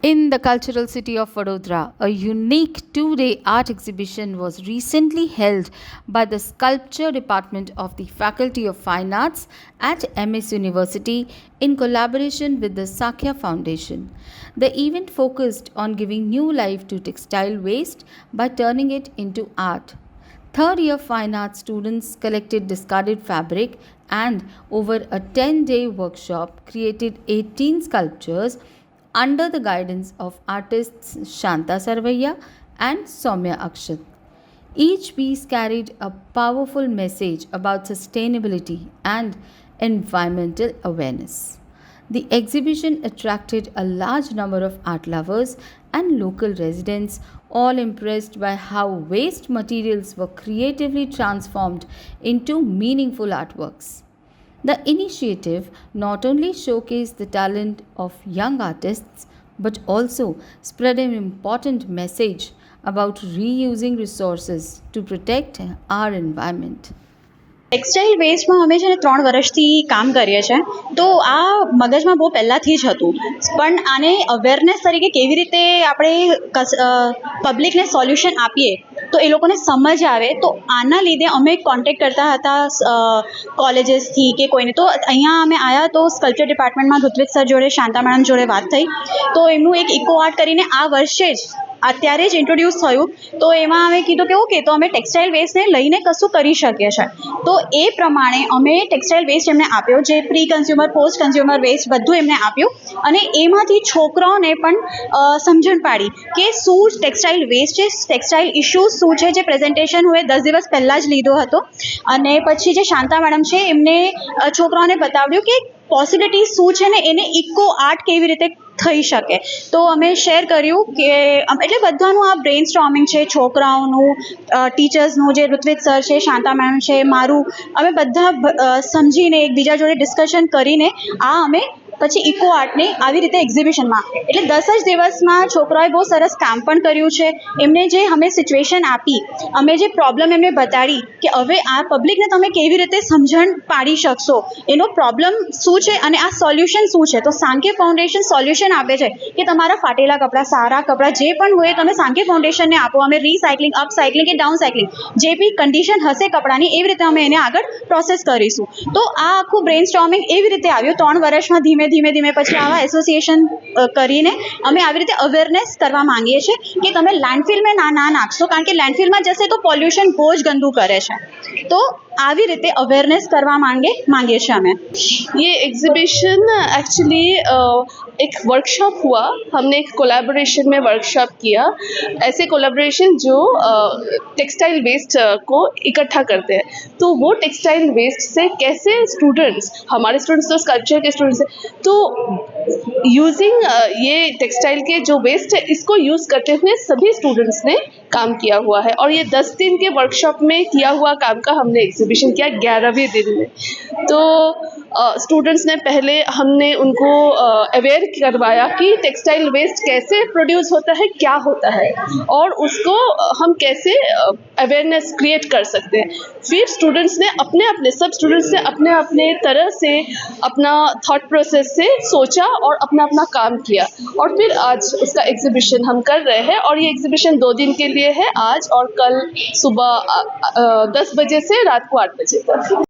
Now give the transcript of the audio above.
In the cultural city of Vadodara, a unique 2 day art exhibition was recently held by the Sculpture Department of the Faculty of Fine Arts at MS University in collaboration with the Sakya Foundation. The event focused on giving new life to textile waste by turning it into art. Third year fine arts students collected discarded fabric and, over a 10-day workshop, created 18 sculptures under the guidance of artists Shanta Sarvaiya and Soumya Akshat. Each piece carried a powerful message about sustainability and environmental awareness. The exhibition attracted a large number of art lovers and local residents, all impressed by how waste materials were creatively transformed into meaningful artworks. The initiative not only showcased the talent of young artists but also spread an important message about reusing resources to protect our environment. Textile વેસ્ટમાં અમે છે ને 3 વર્ષથી કામ કરીએ છીએ, તો આ મગજમાં બહુ પહેલાંથી જ હતું, પણ આને અવેરનેસ તરીકે કેવી રીતે આપણે પબ્લિકને સોલ્યુશન આપીએ તો એ લોકોને સમજ આવે, તો આના લીધે અમે કોન્ટેક્ટ કરતા હતા કોલેજીસથી કે કોઈને. તો અહીંયા અમે આવ્યા તો સ્કલ્પચર ડિપાર્ટમેન્ટમાં ઋત્વિક સર જોડે, શાંતા મેડમ જોડે વાત થઈ, તો એમનું એક ઇકો આર્ટ કરીને આ વર્ષે જ અત્યારે જ ઇન્ટ્રોડ્યુસ થયું. તો એમાં અમે કીધું કે ઓકે, તો અમે ટેક્સટાઇલ વેસ્ટને લઈને કશું કરી શકીએ છીએ. તો એ પ્રમાણે અમે ટેક્સટાઇલ વેસ્ટ એમને આપ્યો, જે pre consumer, post consumer waste બધું એમને આપ્યું, અને એમાંથી છોકરાઓને પણ સમજણ પાડી કે શું ટેક્સટાઇલ વેસ્ટ છે, ટેક્સટાઇલ ઇશ્યુઝ શું છે. જે પ્રેઝન્ટેશન હું 10 દિવસ પહેલાં જ લીધો હતો, અને પછી જે શાંતા મેડમ છે એમને છોકરાઓને બતાવ્યું કે પોસિબિલિટી શું છે ને એને ઇકો આર્ટ કેવી રીતે થઈ શકે. તો અમે શેર કર્યું કે એટલે બધાનું આ બ્રેઇન સ્ટોર્મિંગ છે, છોકરાઓનું, ટીચર્સનું, જે ઋત્વિક સર છે, શાંતા મેમ છે, મારું, અમે બધા સમજીને એકબીજા જોડે ડિસ્કશન કરીને આ અમે પછી ઇકો આર્ટને આવી રીતે એક્ઝિબિશનમાં, એટલે 10 જ દિવસમાં છોકરાઓએ બહુ સરસ કામ પણ કર્યું છે. એમને જે અમે સિચ્યુએશન આપી, અમે જે પ્રોબ્લેમ એમને બતાડી કે હવે આ પબ્લિકને તમે કેવી રીતે સમજણ પાડી શકશો, એનો પ્રોબ્લેમ શું છે અને આ સોલ્યુશન શું છે. તો સાંકે ફાઉન્ડેશન સોલ્યુશન આપે છે કે તમારા ફાટેલા કપડાં, સારા કપડાં જે પણ હોય તમે સાંકે ફાઉન્ડેશનને આપો. અમે રીસાયકલિંગ, અપસાયકલિંગ કે ડાઉનસાયકલિંગ, જે બી કન્ડિશન હશે કપડાની, એવી રીતે અમે એને આગળ પ્રોસેસ કરીશું. તો આ આખું બ્રેઇન સ્ટોર્મિંગ એવી રીતે આવ્યું 3 વર્ષમાં. ધીમે ધીમે પછી આવા એસોસિએશન કરીને અમે આવી રીતે અવેરનેસ કરવા માંગીએ છીએ કે તમે લેન્ડફિલમાં ના નાખશો, કારણ કે લેન્ડફિલમાં જશે તો પોલ્યુશન બહુ જ ગંદુ કરે છે. તો આવી રીતે અવેરનેસ કરવા માંગીએ છીએ અમે. ये एग्जीबिशन एक्चुअली एक वर्कशॉप हुआ, हमने एक कोलैबोरेशन में वर्कशॉप किया. ऐसे कोलैबोरेशन जो टेक्सटाइल वेस्ट को इकट्ठा करते हैं, तो वो टेक्सटाइल वेस्ट से कैसे स्टूडेंट्स, हमारे स्टूडेंट्स तो स्कल्पचर के स्टूडेंट्स हैं, तो यूजिंग ये टेक्सटाइल के जो वेस्ट है इसको यूज़ करते हुए सभी स्टूडेंट्स ने काम किया हुआ है. और ये 10 दिन के वर्कशॉप में किया हुआ काम का हमने एग्जीबिशन किया 11वें दिन में. तो स्टूडेंट्स ने पहले हमने उनको अवेयर करवाया कि टेक्सटाइल वेस्ट कैसे प्रोड्यूस होता है, क्या होता है, और उसको हम कैसे अवेयरनेस क्रिएट कर सकते हैं. फिर स्टूडेंट्स ने सब स्टूडेंट्स ने अपने अपने तरह से अपना थॉट प्रोसेस से सोचा और अपना काम किया, और फिर आज उसका एग्जीबिशन हम कर रहे हैं. और ये एग्जीबिशन 2 दिन के लिए है, आज और कल सुबह 10 बजे से रात को 8 बजे तक.